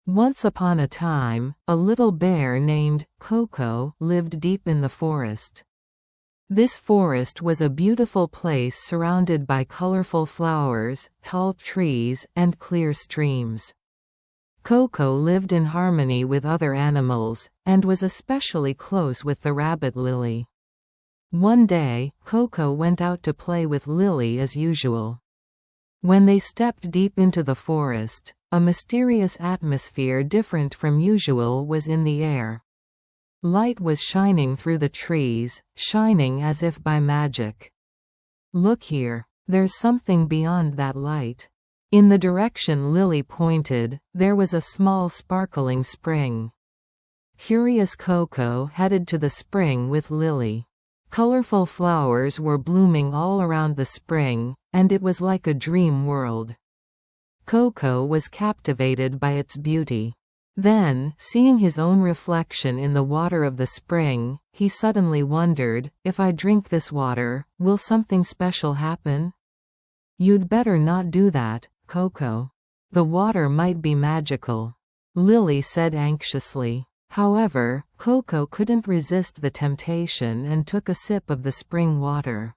Once upon a time, a little bear named Koko lived deep in the forest. This forest was a beautiful place surrounded by colorful flowers, tall trees, and clear streams. Koko lived in harmony with other animals, and was especially close with the rabbit Lily. One day, Koko went out to play with Lily as usual. When they stepped deep into the forest, a mysterious atmosphere different from usual was in the air. Light was shining through the trees, shining as if by magic. "Look here. There's something beyond that light." In the direction Lily pointed, there was a small sparkling spring. Curious Koko headed to the spring with Lily. Colorful flowers were blooming all around the spring, and it was like a dream world. Koko was captivated by its beauty. Then, seeing his own reflection in the water of the spring, he suddenly wondered, "If I drink this water, will something special happen?" "You'd better not do that, Koko. The water might be magical," Lily said anxiously. However, Koko couldn't resist the temptation and took a sip of the spring water.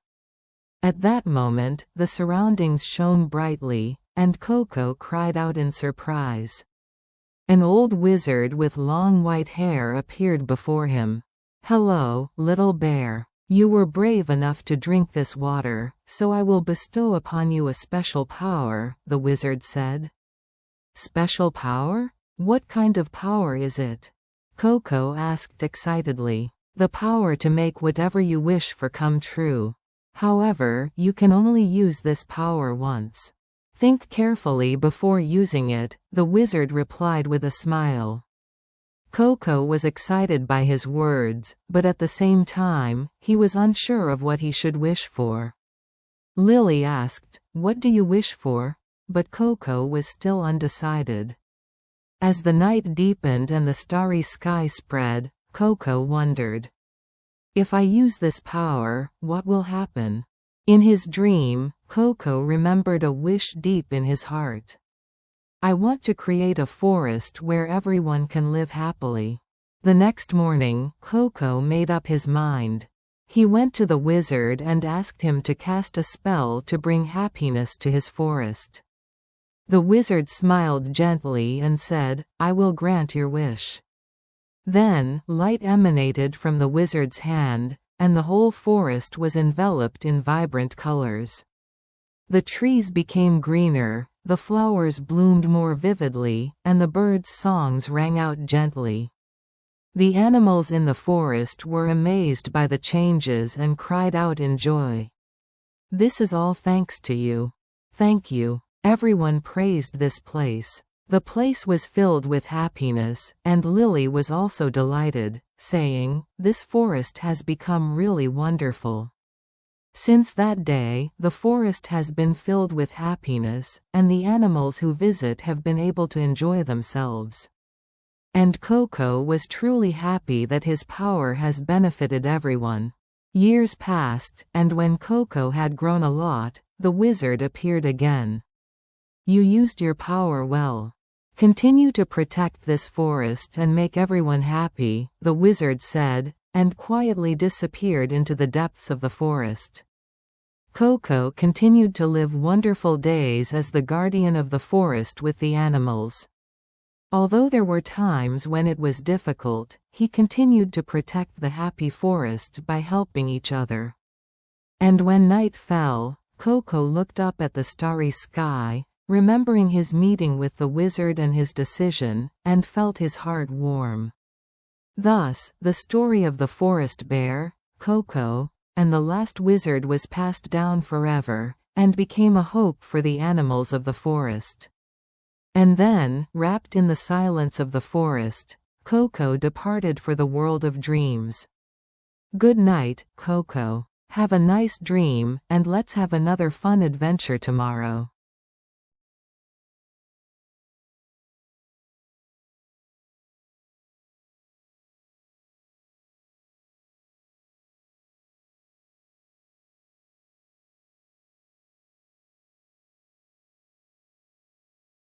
At that moment, the surroundings shone brightly, and Koko cried out in surprise. An old wizard with long white hair appeared before him. "Hello, little bear. You were brave enough to drink this water, so I will bestow upon you a special power," the wizard said. "Special power? What kind of power is it?" Koko asked excitedly. "The power to make whatever you wish for come true. However, you can only use this power once. Think carefully before using it," the wizard replied with a smile. Koko was excited by his words, but at the same time, he was unsure of what he should wish for. Lily asked, "What do you wish for?" But Koko was still undecided. As the night deepened and the starry sky spread, Koko wondered, "If I use this power, what will happen?" In his dream, Koko remembered a wish deep in his heart. "I want to create a forest where everyone can live happily." The next morning, Koko made up his mind. He went to the wizard and asked him to cast a spell to bring happiness to his forest. The wizard smiled gently and said, "I will grant your wish." Then, light emanated from the wizard's hand, and the whole forest was enveloped in vibrant colors. The trees became greener, the flowers bloomed more vividly, and the birds' songs rang out gently. The animals in the forest were amazed by the changes and cried out in joy. "This is all thanks to you. Thank you." Everyone praised this place. The place was filled with happiness, and Lily was also delighted, saying, "This forest has become really wonderful." Since that day, the forest has been filled with happiness, and the animals who visit have been able to enjoy themselves. And Koko was truly happy that his power has benefited everyone. Years passed, and when Koko had grown a lot, the wizard appeared again. "You used your power well. Continue to protect this forest and make everyone happy," the wizard said, and quietly disappeared into the depths of the forest. Koko continued to live wonderful days as the guardian of the forest with the animals. Although there were times when it was difficult, he continued to protect the happy forest by helping each other. And when night fell, Koko looked up at the starry sky, remembering his meeting with the wizard and his decision, and felt his heart warm. Thus, the story of the forest bear, Koko, and the last wizard was passed down forever, and became a hope for the animals of the forest. And then, wrapped in the silence of the forest, Koko departed for the world of dreams. Good night, Koko. Have a nice dream, and let's have another fun adventure tomorrow.